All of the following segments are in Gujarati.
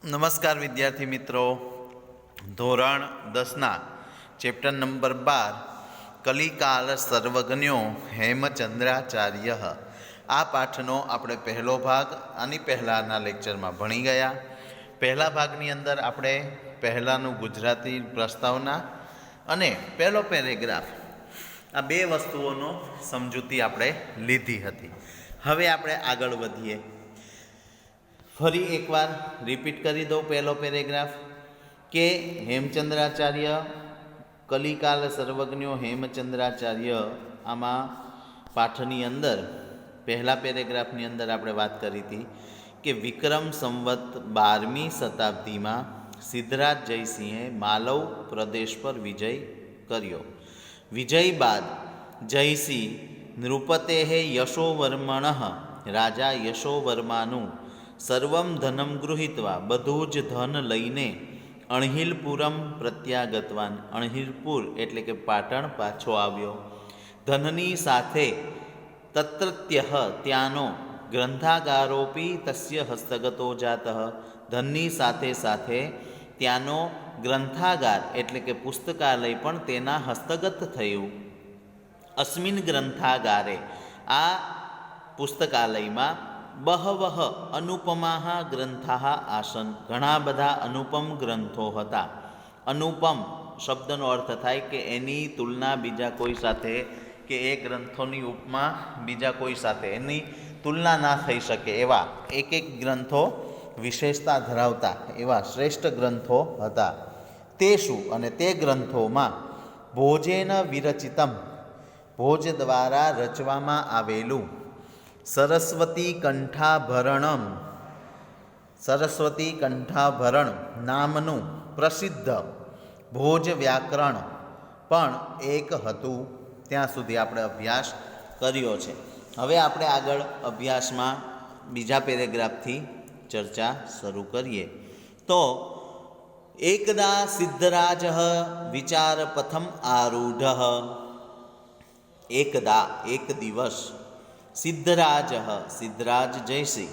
નમસ્કાર વિદ્યાર્થી મિત્રો, ધોરણ 10ના ચેપ્ટર નંબર 12 કલિકાલ સર્વજ્ઞો હેમચંદ્રાચાર્ય, આ પાઠનો આપણે પહેલો ભાગ આની પહેલાંના લેક્ચરમાં ભણી ગયા. પહેલા ભાગની અંદર આપણે પહેલાંનું ગુજરાતી પ્રસ્તાવના અને પહેલો પેરેગ્રાફ આ બે વસ્તુઓનો સમજૂતી આપણે લીધી હતી. હવે આપણે આગળ વધીએ. ફરી એકવાર રિપીટ કરી દઉં પહેલો પેરેગ્રાફ કે હેમચંદ્રાચાર્ય કલિકાલ સર્વજ્ઞો હેમચંદ્રાચાર્ય, આમાં પાઠની અંદર પહેલા પેરેગ્રાફની અંદર આપણે વાત કરી હતી કે વિક્રમ સંવત 12મી શતાબ્દીમાં સિદ્ધરાજ જયસિંહે માલવ પ્રદેશ પર વિજય કર્યો. વિજય બાદ જયસિંહ નૃપતેઃ યશોવર્મણ રાજા યશોવર્માનું સર્વમ ધનમ ગૃહીત્વા, બધું જ ધન લઈને અણહિલપુરમ પ્રત્યાગતવાન, અણહિલપુર એટલે કે પાટણ પાછો આવ્યો. ધનની સાથે તત્રત્યઃ, ત્યાંનો ગ્રંથાગારોપી તસ્ય હસ્તગતો જાતઃ, ધનની સાથે સાથે ત્યાંનો ગ્રંથાગાર એટલે કે પુસ્તકાલય પણ તેના હસ્તગત થયું. અસ્મિન ગ્રંથાગારે, આ પુસ્તકાલયમાં બહવઃ અનુપમાઃ ગ્રંથાઃ આસન, ઘણા બધા અનુપમ ગ્રંથો હતા. અનુપમ શબ્દનો અર્થ થાય કે એની તુલના બીજા કોઈ સાથે, કે એ ગ્રંથોની ઉપમા બીજા કોઈ સાથે એની તુલના ના થઈ શકે એવા એક એક ગ્રંથો વિશેષતા ધરાવતા એવા શ્રેષ્ઠ ગ્રંથો હતા. તે શું? અને તે ગ્રંથોમાં ભોજેન વિરચિતમ, ભોજ દ્વારા રચવામાં આવેલું સરસ્વતી કંઠાભરણમ, સરસ્વતી કંઠાભરણ નામનું પ્રસિદ્ધ ભોજ વ્યાકરણ પણ એક હતું. ત્યાં સુધી આપણે અભ્યાસ કર્યો છે. હવે આપણે આગળ અભ્યાસમાં બીજા પેરેગ્રાફથી ચર્ચા શરૂ કરીએ. તો એકદા સિદ્ધરાજ વિચાર પથમ આરૂઢ, એકદા એક દિવસ, સિદ્ધરાજ સિદ્ધરાજ જયસિંહ,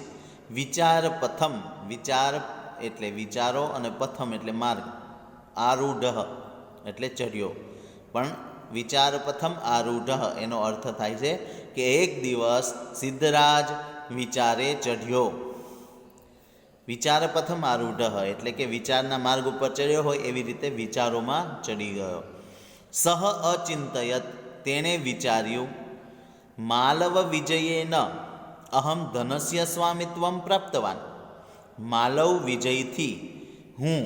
વિચાર પથમ, વિચાર એટલે વિચારો અને પથમ એટલે માર્ગ, આરૂઢ એટલે ચઢ્યો, પણ વિચાર પથમ આરૂઢ એનો અર્થ થાય છે કે એક દિવસ સિદ્ધરાજ વિચારે ચઢ્યો. વિચાર પથમ આરૂઢ એટલે કે વિચારના માર્ગ ઉપર ચડ્યો હોય એવી રીતે વિચારોમાં ચડી ગયો. સહ અચિંતયત, તેણે વિચાર્યું, માલવ વિજયેન અહમ ધનસ્ય સ્વામિત્વમ પ્રાપ્તવાન, માલવ વિજયથી હું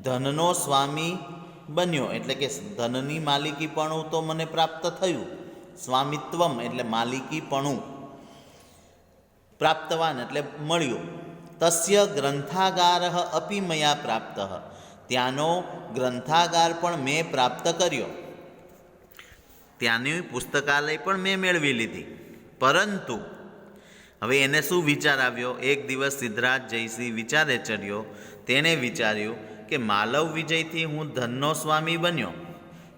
ધનનો સ્વામી બન્યો, એટલે કે ધનની માલિકીપણું તો મને પ્રાપ્ત થયું. સ્વામિત્વમ એટલે માલિકીપણું, પ્રાપ્તવાન એટલે મળ્યું. તસ્ય ગ્રંથાગાર અપી મયા પ્રાપ્ત, ત્યાંનો ગ્રંથાગાર પણ મેં પ્રાપ્ત કર્યો, ત્યાંની પુસ્તકાલય પણ મેં મેળવી લીધી. પરંતુ હવે એને શું વિચાર આવ્યો? એક દિવસ સિદ્ધરાજ જયસિંહ વિચારે ચડ્યો. તેણે વિચાર્યું કે માલવ વિજયથી હું ધનનો સ્વામી બન્યો,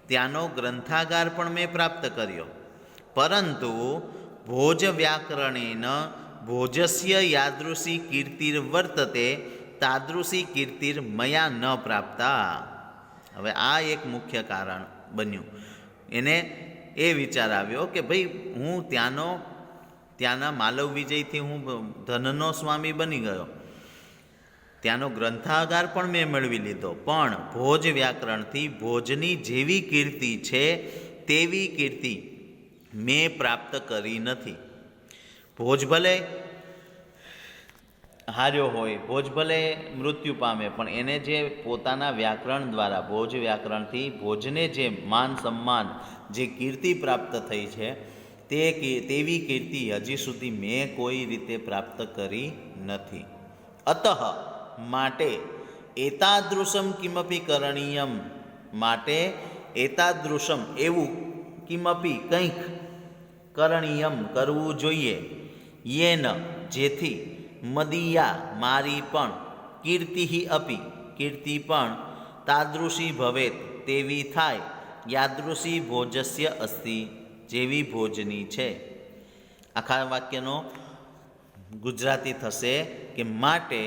ત્યાંનો ગ્રંથાગાર પણ મેં પ્રાપ્ત કર્યો, પરંતુ ભોજ વ્યાકરણેન ભોજસ્ય યાદૃશી કીર્તિર્વર્તતે તાદૃશી કીર્તિર મયા ન પ્રાપ્તા. હવે આ એક મુખ્ય કારણ બન્યું. એને એ વિચાર આવ્યો કે ભાઈ હું ત્યાંના માલવ વિજયથી હું ધનનો સ્વામી બની ગયો, ત્યાંનો ગ્રંથાગાર પણ મેં મેળવી લીધો, પણ ભોજ વ્યાકરણથી ભોજની જેવી કીર્તિ છે તેવી કીર્તિ મેં પ્રાપ્ત કરી નથી. ભોજ ભલે હાર્યો હોય, ભોજ ભલે મૃત્યુ પામે, પણ એને જે પોતાના વ્યાકરણ દ્વારા, ભોજ વ્યાકરણથી ભોજને જે માન સન્માન, જે કીર્તિ પ્રાપ્ત થઈ છે તેવી કીર્તિ હજી સુધી મેં કોઈ રીતે પ્રાપ્ત કરી નથી. અતઃ માટે એતાદૃશમ કિમપી કરણીયમ, માટે એતાદૃશમ એવું કિમપી કંઈક કરણીયમ કરવું જોઈએ, યેન જેથી મદીયા મારી પણ કીર્તિ અપી કીર્તિ પણ તાદૃશી ભવેત તેવી થાય, યાદૃશી ભોજસ્ય અસ્તિ જેવી ભોજની છે. આખા વાક્યનો ગુજરાતી થશે કે માટે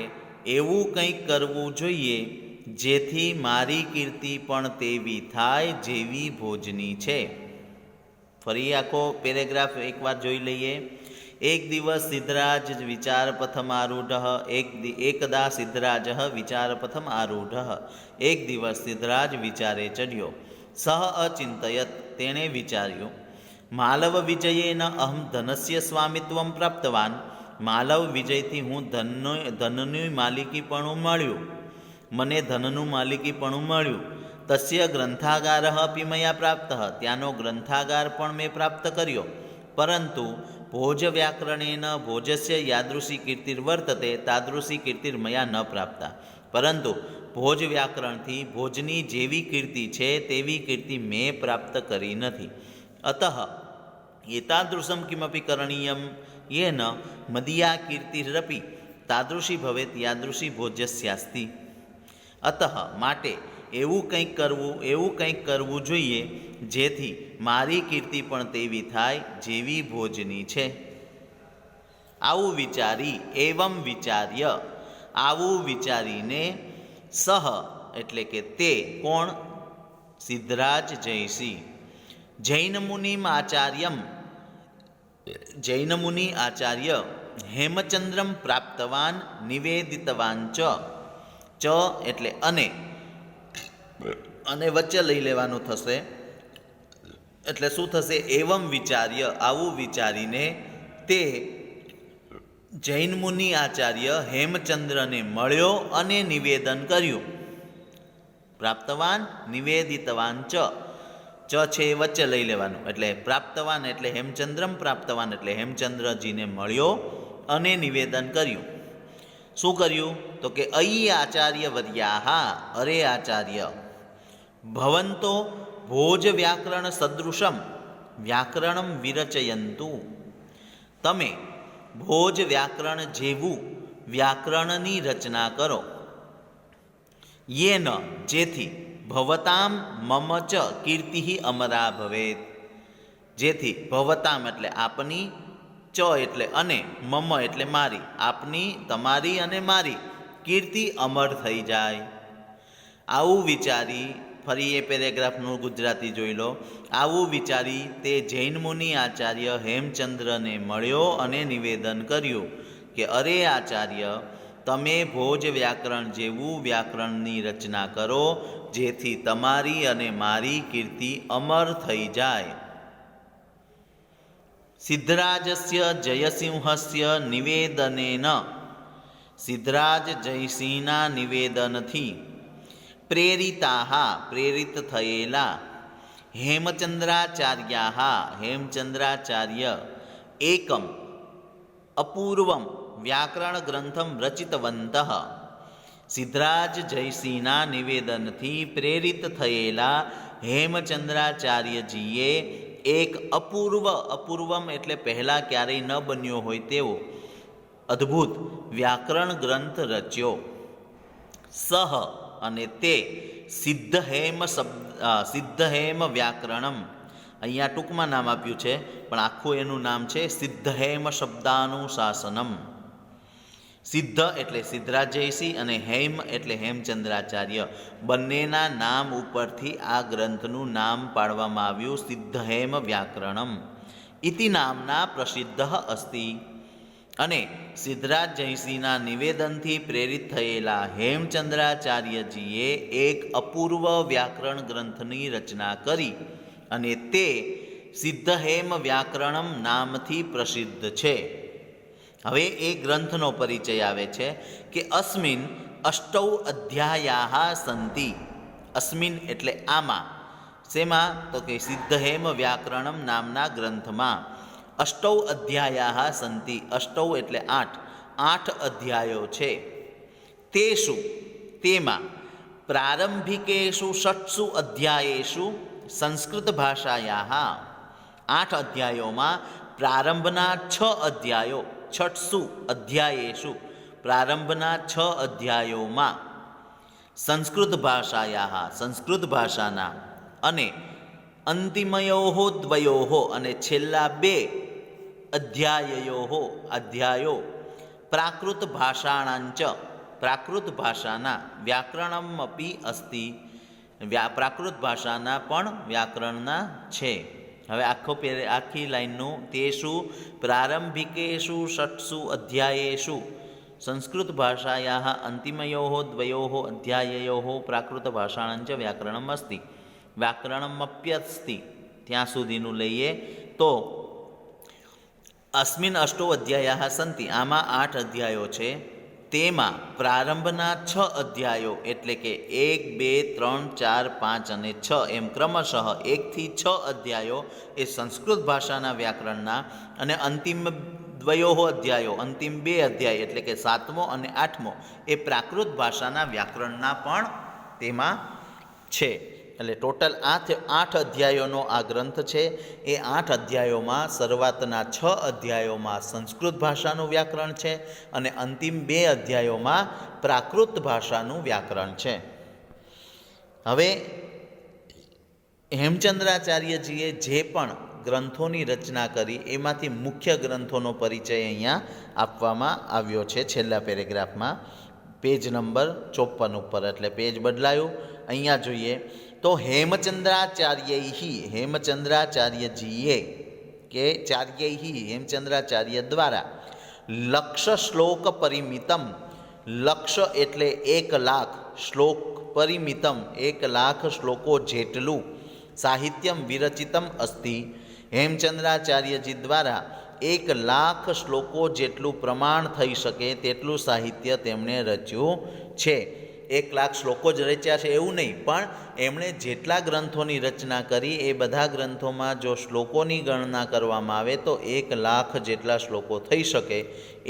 એવું કંઈક કરવું જોઈએ જેથી મારી કીર્તિ પણ તેવી થાય જેવી ભોજની છે. ફરી આખો પેરેગ્રાફ એકવાર જોઈ લઈએ. એક દિવસ સિદ્ધરાજ વિચારપથમારૂઢ એકદા સિદ્ધરાજ વિચારપથમ આરૂઢ. એક દિવસ સિદ્ધરાજ વિચારે ચડ્યો. સહ અચિંતયત, તેણે વિચાર્યું, માલવ વિજયેન અહમ ધનસ્ય સ્વામિત્વમ પ્રાપ્તવાન. માલવ વિજયથી હું ધનનું માલિકીપણું મળ્યું, મને ધનનું માલિકીપણું મળ્યું. તસ્ય ગ્રંથાગાર અપી મયા પ્રાપ્ત, ત્યાંનો ગ્રંથાગાર પણ મેં પ્રાપ્ત કર્યો. પરંતુ ભોજ વ્યાકરણેન ભોજસ્ય યાદૃશી કીર્તિર્વર્તતે તાદૃશી કીર્તિર્મયા ન પ્રાપ્ત. પરંતુ ભોજ વ્યાકરણથી ભોજની જેવી કીર્તિ છે તેવી કીર્તિ મેં પ્રાપ્ત કરી નથી. અતઃ એતાદૃશમ કિમપી કરણીયમ યેન મદીયા કીર્તિરપી તાદૃશી ભવેત યાદૃશી ભોજસ્યાસ્તિ. અતઃ માટે એવું કંઈક કરવું જોઈએ જેથી મારી કીર્તિ પણ તેવી થાય જેવી ભોજની છે. આવું વિચારી એવમ વિચાર્ય, આવું વિચારીને સહ એટલે કે તે કોણ? સિદ્ધરાજ જયસિંહ જૈન મુનિમ આચાર્યમ, જૈન મુનિ આચાર્ય હેમચંદ્રમ પ્રાપ્તવાન નિવેદિતવાન ચ એટલે અને વચ્ચે લઈ લેવાનું થશે. એટલે શું થશે? એવમ વિચાર્ય, આવું વિચારીને તે જૈન મુનિ આચાર્ય હેમચંદ્રને મળ્યો અને નિવેદન કર્યું. પ્રાપ્તવાન નિવેદિતવાન ચ છે એ વચ્ચે લઈ લેવાનું. એટલે પ્રાપ્તવાન એટલે હેમચંદ્રમ પ્રાપ્તવાન એટલે હેમચંદ્રજીને મળ્યો અને નિવેદન કર્યું. શું કર્યું? તો કે અયી આચાર્ય વર્યાહા, અરે આચાર્ય, ભવંતો ભોજ વ્યાકરણ સદૃશમ વ્યાકરણમ વિરચયંતુ, તમે ભોજ વ્યાકરણ જેવું વ્યાકરણની રચના કરો. યેન જેથી ભવતામ મમ ચ કીર્તિ અમરા ભવેત, જેથી ભવતામ એટલે આપની, ચ એટલે અને, મમ એટલે મારી, આપની તમારી અને મારી કીર્તિ અમર થઈ જાય. આવું વિચારી, ફરી એ પેરેગ્રાફનું ગુજરાતી જોઈ લો. આવું વિચારી તે જૈન મુનિ આચાર્ય હેમચંદ્રને મળ્યો અને નિવેદન કર્યું કે અરે આચાર્ય, તમે ભોજ વ્યાકરણ જેવું વ્યાકરણની રચના કરો જેથી તમારી અને મારી કીર્તિ અમર થઈ જાય. સિદ્ધરાજસ્ય જયસિંહસ્ય નિવેદનેન, સિદ્ધરાજ જયસિંહના નિવેદનથી પ્રેરિત થયેલા હેમચંદ્રાચાર્ય એકમ અપૂર્વમ વ્યાકરણ ગ્રંથમ રચિતવંતઃ. સિદ્ધરાજ જયસિંહના નિવેદનથી પ્રેરિત થયેલા હેમચંદ્રાચાર્યજીએ એક અપૂર્વમ એટલે પહેલાં ક્યારેય ન બન્યો હોય તેવો અદ્ભુત વ્યાકરણ ગ્રંથ રચ્યો. સહ અને તે સિદ્ધહેમ વ્યાકરણમ, અહીંયા ટૂંકમાં નામ આપ્યું છે પણ આખું એનું નામ છે સિદ્ધહેમ શબ્દાનુશાસનમ. સિદ્ધ એટલે સિદ્ધરાજ જયસિંહ અને હેમ એટલે હેમચંદ્રાચાર્ય, બંનેના નામ ઉપરથી આ ગ્રંથનું નામ પાડવામાં આવ્યું સિદ્ધહેમ વ્યાકરણમ. ઇતિ નામના પ્રસિદ્ધ અસ્તિ. અને સિદ્ધરાજ જયસિંહના નિવેદનથી પ્રેરિત થયેલા હેમચંદ્રાચાર્યજીએ એક અપૂર્વ વ્યાકરણ ગ્રંથની રચના કરી અને તે સિદ્ધહેમ વ્યાકરણમ નામથી પ્રસિદ્ધ છે. હવે એ ગ્રંથનો પરિચય આવે છે કે અસ્મિન અષ્ટૌ અધ્યાયા સંતિ. અસ્મિન એટલે આમાં, શેમાં? તો કે સિદ્ધહેમ વ્યાકરણમ નામના ગ્રંથમાં અષ્ટૌ અધ્યાયા સંતિ. અષ્ટૌ એટલે 8 અધ્યાયો છે. તેષુ તેમાં પ્રારંભિકેષુ 6 અધ્યાયેષુ સંસ્કૃત ભાષાયા, 8 અધ્યાયોમાં પ્રારંભના 6 અધ્યાયો, 6 અધ્યાયેષુ પ્રારંભના 6 અધ્યાયોમાં સંસ્કૃત ભાષાયા સંસ્કૃત ભાષાના, અને અંતિમયો દ્વયો અને છેલ્લા 2 અધ્યાયો પ્રાકૃત ભાષાણાંચ પ્રાકૃત ભાષાના વ્યાકરણમપી અસ્તિ, પ્રાકૃત ભાષાના પણ વ્યાકરણના છે. હવે આખી લાઈનનું તેષુ પ્રારંભિકેષુ ષટ્સુ અધ્યાયેષુ સંસ્કૃત ભાષાયાઃ અંતિમયોઃ દ્વયોઃ અધ્યાયયોઃ પ્રાકૃત ભાષાણં ચ વ્યાકરણમ અસ્તિ, વ્યાકરણમપ્યસ્તિ ત્યાં સુધીનું લઈએ તો અસ્મિન અષ્ટો અધ્યાયાઃ સંતિ, આમાં 8 અધ્યાયો છે. તેમાં પ્રારંભના 6 અધ્યાયો એટલે કે 1, 2, 3, 4, 5 અને 6 એમ ક્રમશઃ 1 થી 6 અધ્યાયો એ સંસ્કૃત ભાષાના વ્યાકરણના, અને અંતિમ દ્વયોઃ અધ્યાયો, અંતિમ 2 અધ્યાય એટલે કે 7મો અને 8મો એ પ્રાકૃત ભાષાના વ્યાકરણના પણ તેમાં છે. એટલે ટોટલ 8 અધ્યાયોનો આ ગ્રંથ છે. એ 8 અધ્યાયોમાં શરૂઆતના 6 અધ્યાયોમાં સંસ્કૃત ભાષાનું વ્યાકરણ છે અને અંતિમ 2 અધ્યાયોમાં પ્રાકૃત ભાષાનું વ્યાકરણ છે. હવે હેમચંદ્રાચાર્યજીએ જે પણ ગ્રંથોની રચના કરી એમાંથી મુખ્ય ગ્રંથોનો પરિચય અહીંયા આપવામાં આવ્યો છે છેલ્લા પેરેગ્રાફમાં, પેજ નંબર 54 ઉપર. એટલે પેજ બદલાયું. અહીંયા જોઈએ તો હેમચંદ્રાચાર્યજીએ કે હેમચંદ્રાચાર્ય દ્વારા લક્ષ શ્લોક પરિમિતમ, લક્ષ એટલે 1,00,000 શ્લોક, પરિમિતમ 1,00,000 શ્લોકો જેટલું સાહિત્યમ વિરચિતમ અસ્તિ, હેમચંદ્રાચાર્યજી દ્વારા 1,00,000 શ્લોકો જેટલું પ્રમાણ થઈ શકે તેટલું સાહિત્ય તેમણે રચ્યું છે. 1,00,000 શ્લોકો જ રચ્યા છે એવું નહીં, પણ એમણે જેટલા ગ્રંથોની રચના કરી એ બધા ગ્રંથોમાં જો શ્લોકોની ગણના કરવામાં આવે તો 1,00,000 જેટલા શ્લોકો થઈ શકે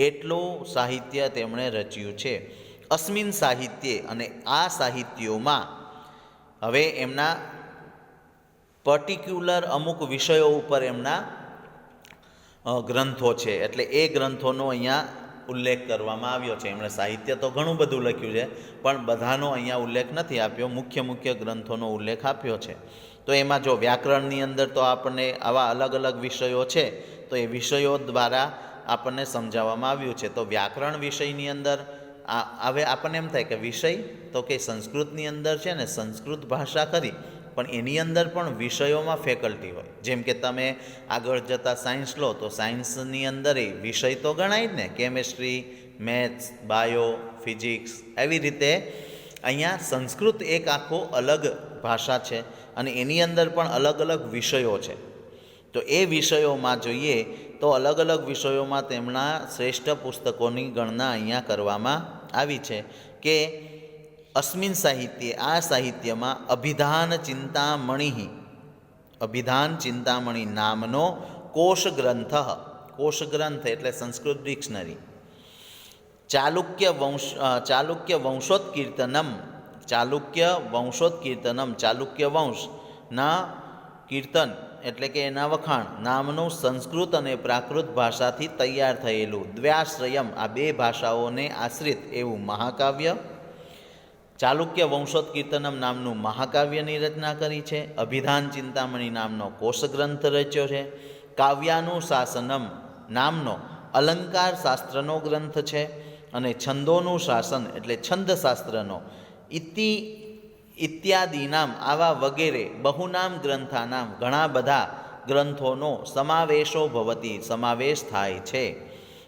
એટલું સાહિત્ય તેમણે રચ્યું છે. અસ્મિન સાહિત્યે, અને આ સાહિત્યોમાં હવે એમના પર્ટિક્યુલર અમુક વિષયો ઉપર એમના ગ્રંથો છે, એટલે એ ગ્રંથોનો અહીંયા ઉલ્લેખ કરવામાં આવ્યો છે. એમણે સાહિત્ય તો ઘણું બધું લખ્યું છે પણ બધાનો અહીંયા ઉલ્લેખ નથી આપ્યો, મુખ્ય ગ્રંથોનો ઉલ્લેખ આપ્યો છે. તો એમાં જો વ્યાકરણની અંદર તો આપણને આવા અલગ અલગ વિષયો છે તો એ વિષયો દ્વારા આપણને સમજાવવામાં આવ્યું છે. તો વ્યાકરણ વિષયની અંદર હવે આપણને એમ થાય કે વિષય તો કે સંસ્કૃતની અંદર છે ને, સંસ્કૃત ભાષા ખરી પણ એની અંદર પણ વિષયોમાં ફેકલ્ટી હોય. જેમ કે તમે આગળ જતાં સાયન્સ લો તો સાયન્સની અંદર એ વિષય તો ગણાય જ ને, કેમેસ્ટ્રી, મેથ્સ, બાયો, ફિઝિક્સ, એવી રીતે અહીંયા સંસ્કૃત એક આખો અલગ ભાષા છે અને એની અંદર પણ અલગ અલગ વિષયો છે. તો એ વિષયોમાં જોઈએ તો અલગ અલગ વિષયોમાં તેમના શ્રેષ્ઠ પુસ્તકોની ગણના અહીંયા કરવામાં આવી છે કે અસ્મિન સાહિત્યે, આ સાહિત્યમાં અભિધાન ચિંતામણી નામનો કોષગ્રંથ, કોષગ્રંથ એટલે સંસ્કૃત ડિક્શનરી, ચાલુક્ય વંશોત્કીર્તનમ, ચાલુક્ય વંશના કીર્તન એટલે કે એના વખાણ નામનું સંસ્કૃત અને પ્રાકૃત ભાષાથી તૈયાર થયેલું દ્વ્યાશ્રયમ, આ 2 ભાષાઓને આશ્રિત એવું મહાકાવ્ય, ચાલુક્ય વંશોત્કીર્તનમ નામનું મહાકાવ્યની રચના કરી છે. અભિધાન ચિંતામણી નામનો કોષગ્રંથ રચ્યો છે. કાવ્યાનુશાસનમ નામનો અલંકાર શાસ્ત્રનો ગ્રંથ છે અને છંદોનું શાસન એટલે છંદશાસ્ત્રનો ઇત્યાદિનામ, આવા વગેરે બહુનામ ગ્રંથાનામ, ઘણા બધા ગ્રંથોનો સમાવેશો ભવતી, સમાવેશ થાય છે.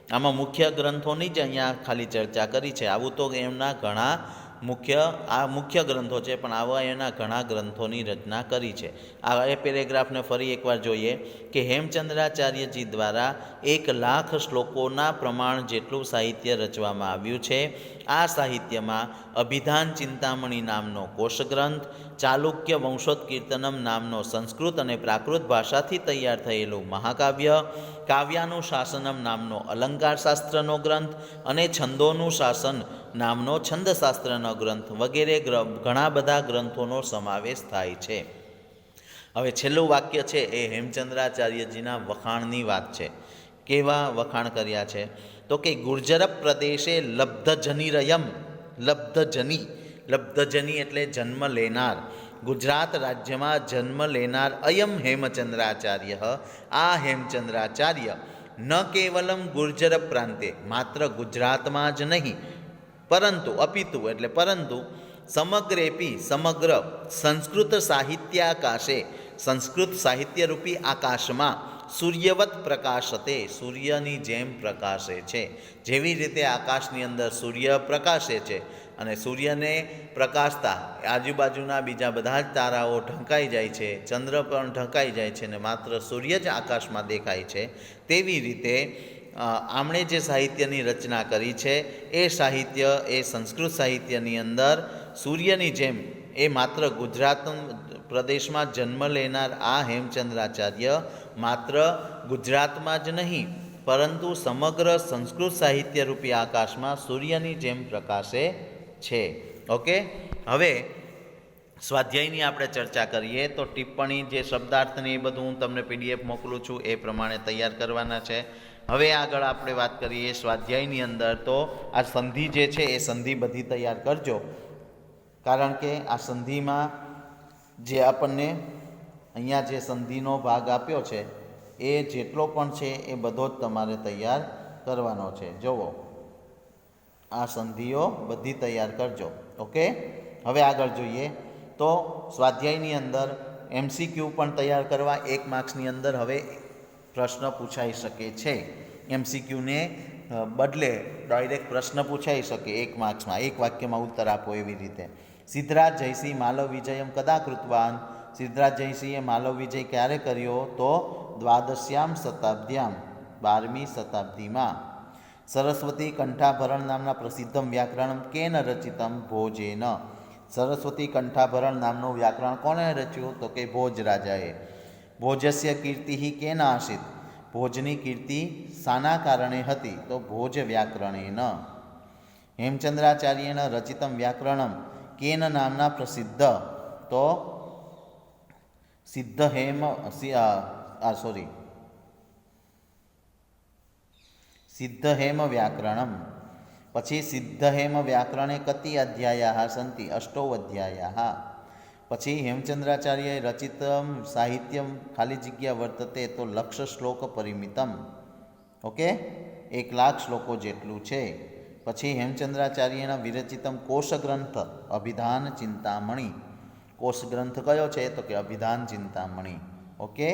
આમાં મુખ્ય ગ્રંથોની જ અહીંયા ખાલી ચર્ચા કરી છે. આવું તો એમના ઘણા મુખ્ય ગ્રંથો છે પણ આવા એના ઘણા ગ્રંથોની રચના કરી છે. આ પેરેગ્રાફને ફરી એકવાર જોઈએ કે હેમચંદ્રાચાર્યજી દ્વારા 1,00,000 શ્લોકોના પ્રમાણ જેટલું સાહિત્ય રચવામાં આવ્યું છે. આ સાહિત્યમાં અભિધાન ચિંતામણી નામનો કોષગ્રંથ, ચાલુક્ય વંશોત્કીર્તનમ નામનો સંસ્કૃત અને પ્રાકૃત ભાષાથી તૈયાર થયેલું મહાકાવ્ય, કાવ્યાનુશાસનમ નામનો અલંકાર શાસ્ત્રનો ગ્રંથ અને છંદોનું શાસન નામનો છંદશાસ્ત્રનો ગ્રંથ વગેરે ઘણા બધા ગ્રંથોનો સમાવેશ થાય છે. હવે છેલ્લું વાક્ય છે એ હેમચંદ્રાચાર્યજીના વખાણની વાત છે. કેવા વખાણ કર્યા છે તો કે ગુર્જર પ્રદેશે લબ્ધજની એટલે જન્મ લેનાર, ગુજરાત રાજ્યમાં જન્મ લેનાર અયમ હેમચંદ્રાચાર્ય, આ હેમચંદ્રાચાર્ય ન કેવલમ ગુર્જર પ્રાંતે, માત્ર ગુજરાતમાં જ નહીં પરંતુ અપિતુ એટલે પરંતુ સમગ્રેપી સમગ્ર સંસ્કૃત સાહિત્યાકાશે સંસ્કૃત સાહિત્યરૂપી આકાશમાં સૂર્યવત પ્રકાશતે સૂર્યની જેમ પ્રકાશે છે. જેવી રીતે આકાશની અંદર સૂર્ય પ્રકાશે છે અને સૂર્યને પ્રકાશતા આજુબાજુના બીજા બધા જ તારાઓ ઢંકાઈ જાય છે, ચંદ્ર પણ ઢંકાઈ જાય છે ને માત્ર સૂર્ય જ આકાશમાં દેખાય છે, તેવી રીતે આમણે જે સાહિત્યની રચના કરી છે એ સાહિત્ય એ સંસ્કૃત સાહિત્યની અંદર સૂર્યની જેમ એ માત્ર ગુજરાત પ્રદેશમાં જન્મ લેનાર આ હેમચંદ્રાચાર્ય માત્ર ગુજરાતમાં જ નહીં પરંતુ સમગ્ર સંસ્કૃત સાહિત્યરૂપી આકાશમાં સૂર્યની જેમ પ્રકાશે છે. ઓકે, હવે સ્વાધ્યાયની આપણે ચર્ચા કરીએ તો ટિપ્પણી જે શબ્દાર્થની એ બધું હું તમને પીડીએફ મોકલું છું એ પ્રમાણે તૈયાર કરવાના છે. હવે આગળ આપણે વાત કરીએ સ્વાધ્યાયની અંદર તો આ સંધિ જે છે એ સંધિ બધી તૈયાર કરજો, કારણ કે આ સંધિમાં જે આપણને અહીંયા જે સંધિનો ભાગ આપ્યો છે એ જેટલો પણ છે એ બધો જ તમારે તૈયાર કરવાનો છે. જુઓ, આ સંધિઓ બધી તૈયાર કરજો. ઓકે, હવે આગળ જોઈએ તો સ્વાધ્યાયની અંદર MCQ પણ તૈયાર કરવા 1 માર્ક્સની અંદર હવે પ્રશ્ન પૂછાઈ શકે છે. MCQને બદલે ડાયરેક્ટ પ્રશ્ન પૂછાઈ શકે 1 માર્ક્સમાં, 1 વાક્યમાં ઉત્તર આપો એવી રીતે. સિદ્ધરાજ જયસિંહ માલવ વિજયમ કદા કૃતવાન? સિદ્ધરાજ જયસિંહે માલવ વિજય ક્યારે કર્યો? તો 12મી શતાબ્દ્યામ, 12મી શતાબ્દીમાં. સરસ્વતી કંઠાભરણ નામના પ્રસિદ્ધમ વ્યાકરણ કેન રચિતમ? ભોજેન. સરસ્વતી કંઠાભરણ નામનું વ્યાકરણ કોણે રચ્યું? તો કે ભોજ રાજાએ. ભોજસ્ય કીર્તિ કેન આસિત? ભોજની કીર્તિ શાના કારણે હતી? તો ભોજ વ્યાકરણેન. હેમચંદ્રાચાર્યેન રચિતમ વ્યાકરણમ કેન નામના પ્રસિદ્ધ? તો સિદ્ધહેમ વ્યાકરણમ. પછી સિદ્ધહેમ વ્યાકરણે કતિ અધ્યાયા સંતિ? 8 અધ્યાયા. પછી હેમચંદ્રાચાર્ય રચિતમ સાહિત્યમ ખાલી જગ્યા વર્તતે તો 1,00,000 શ્લોક પરિમિતમ. ઓકે, 1,00,000 શ્લોકો જેટલું છે. પછી હેમચંદ્રાચાર્યના વિરચિતમ કોશગ્રંથ અભિધાન ચિંતામણી. કોશગ્રંથ કયો છે? તો કે અભિધાન ચિંતામણી. ઓકે,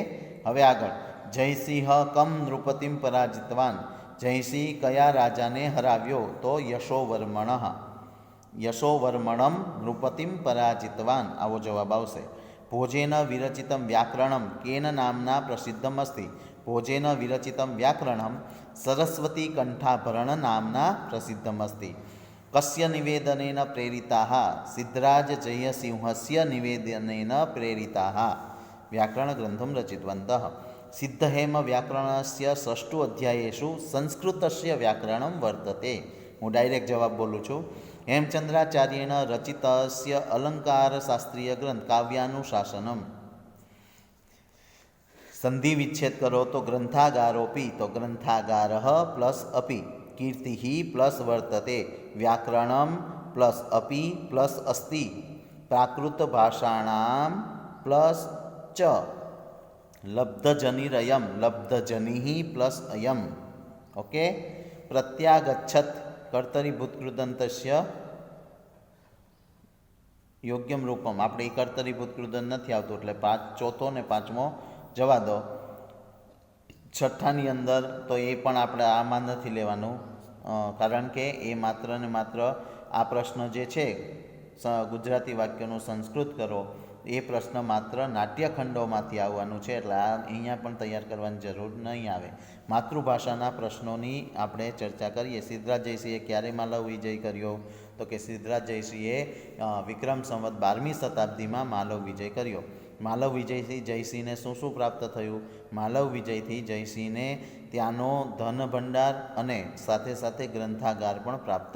હવે આગળ જયસિંહ કમ નૃપતિમ પરાજિતવાન? જયસિંહ કયા રાજાને હરાવ્યો? તો યશોવર્મણ. યશોવર્મણમ નૃપતિમ પરાજિતવાન, આવો જવાબ આવશે. ભોજેન વિરચિતમ વ્યાકરણમ કેન નામના પ્રસિદ્ધમ અસ્તિ? ભોજેન વિરચિતમ વ્યાકરણમ સરસ્વતી કંઠાભરણ નામના પ્રસિદ્ધમ અસ્તિ. કસ્ય નિવેદનેન પ્રેરિતાઃ? સિદ્ધરાજ જયસિંહસ્ય નિવેદનેન પ્રેરિતાઃ વ્યાકરણ ગ્રંથમ રચિતવन्तઃ. સિદ્ધહેમ વ્યાકરણસ્ય 6 અધ્યાયેષુ સંસ્કૃતસ્ય વ્યાકરણમ વર્તતે. હું ડાયરેક્ટ જવાબ બોલું છું. હેમચંદ્રાચાર્યેણ રચિતસ્ય અલંકાર શાસ્ત્રીય ગ્રંથ કાવ્યાનુશાસનમ. સંધિ વિચ્છેદ કરો તો ગ્રંથાગારોપી, તો ગ્રંથાગારઃ પ્લસ અપી, કીર્તિ પ્લસ વર્તતે, વ્યાકરણમ પ્લસ અપી પ્લસ અસ્તિ, પ્રાકૃત ભાષાણામ પ્લસ ચ, લબ્ધજનિરયમ લબ્ધજનિ પ્લસ અયમ. ઓકે, પ્રત્યાગચ્છત કર્તરીભૂતકૃદંતસ્ય યોગ્યમ રૂપમ. આપણે એ કર્તરીભૂતકૃદંત નથી આવતું એટલે 4થો ને 5મો જવા દો. 6ઠાની અંદર તો એ પણ આપણે આમાં નથી લેવાનું, કારણ કે એ માત્ર ને માત્ર આ પ્રશ્ન જે છે ગુજરાતી વાક્યનું સંસ્કૃત કરો એ પ્રશ્ન માત્ર નાટ્યખંડોમાંથી આવવાનું છે, એટલે આ અહીંયા પણ તૈયાર કરવાની જરૂર નહીં આવે. માતૃભાષાના પ્રશ્નોની આપણે ચર્ચા કરીએ. સિદ્ધરાજ જયસિંહે ક્યારે માલવ વિજય કર્યો? તો કે સિદ્ધરાજ જયસિંહે વિક્રમ સંવત 12મી શતાબ્દીમાં માલવ વિજય કર્યો. માલવ વિજયથી જયસિંહને શું શું પ્રાપ્ત થયું? માલવ વિજયથી જયસિંહને ત્યાંનો ધન ભંડાર અને સાથે સાથે ગ્રંથાગાર પણ પ્રાપ્ત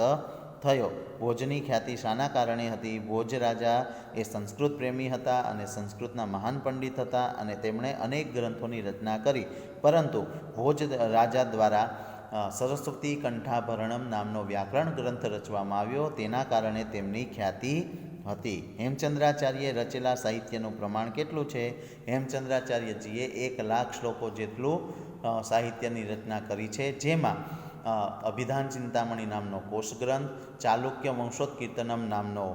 થયો. ભોજની ખ્યાતિ શાના કારણે હતી? ભોજ રાજા એ સંસ્કૃત પ્રેમી હતા અને સંસ્કૃતના મહાન પંડિત હતા અને તેમણે અનેક ગ્રંથોની રચના કરી, પરંતુ ભોજ રાજા દ્વારા સરસ્વતી કંઠાભરણમ નામનો વ્યાકરણ ગ્રંથ રચવામાં આવ્યો, તેના કારણે તેમની ખ્યાતિ હતી. હેમચંદ્રાચાર્યે રચેલા સાહિત્યનું પ્રમાણ કેટલું છે? હેમચંદ્રાચાર્યજીએ 1,00,000 શ્લોકો જેટલું સાહિત્યની રચના કરી છે, જેમાં અભિધાન ચિંતામણી નામનો કોષ ગ્રંથ, ચાલુક્ય વંશોત્કીર્તનમ નામનો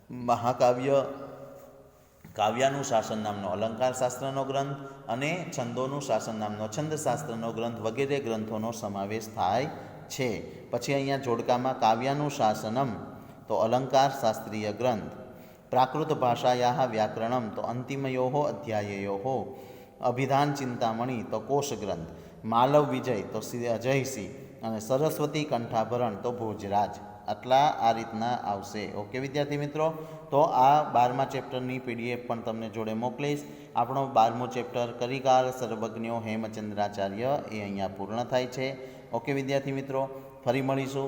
મહાકાવ્ય, કાવ્યાનું શાસન નામનો અલંકાર શાસ્ત્રનો ગ્રંથ અને છંદોનું શાસન નામનો છંદશાસ્ત્રનો ગ્રંથ વગેરે ગ્રંથોનો સમાવેશ થાય છે. પછી અહીંયા જોડકામાં કાવ્યાનું શાસનમ તો અલંકાર શાસ્ત્રીય ગ્રંથ, પ્રાકૃત ભાષાયા વ્યાકરણમ તો અંતિમયો અધ્યાયો, અભિધાન ચિંતામણી તો કોશ ગ્રંથ, માલવ વિજય તો અજયસિંહ અને સરસ્વતી કંઠાભરણ તો ભોજરાજ. આટલા આ રીતના આવશે. ઓકે વિદ્યાર્થી મિત્રો, તો આ 12મા ચેપ્ટરની પીડીએફ પણ તમને જોડે મોકલીશ. આપણો 12મું ચેપ્ટર કરિકાલ સર્વજ્ઞો હેમચંદ્રાચાર્ય એ અહીંયા પૂર્ણ થાય છે. ઓકે વિદ્યાર્થી મિત્રો, ફરી મળીશું.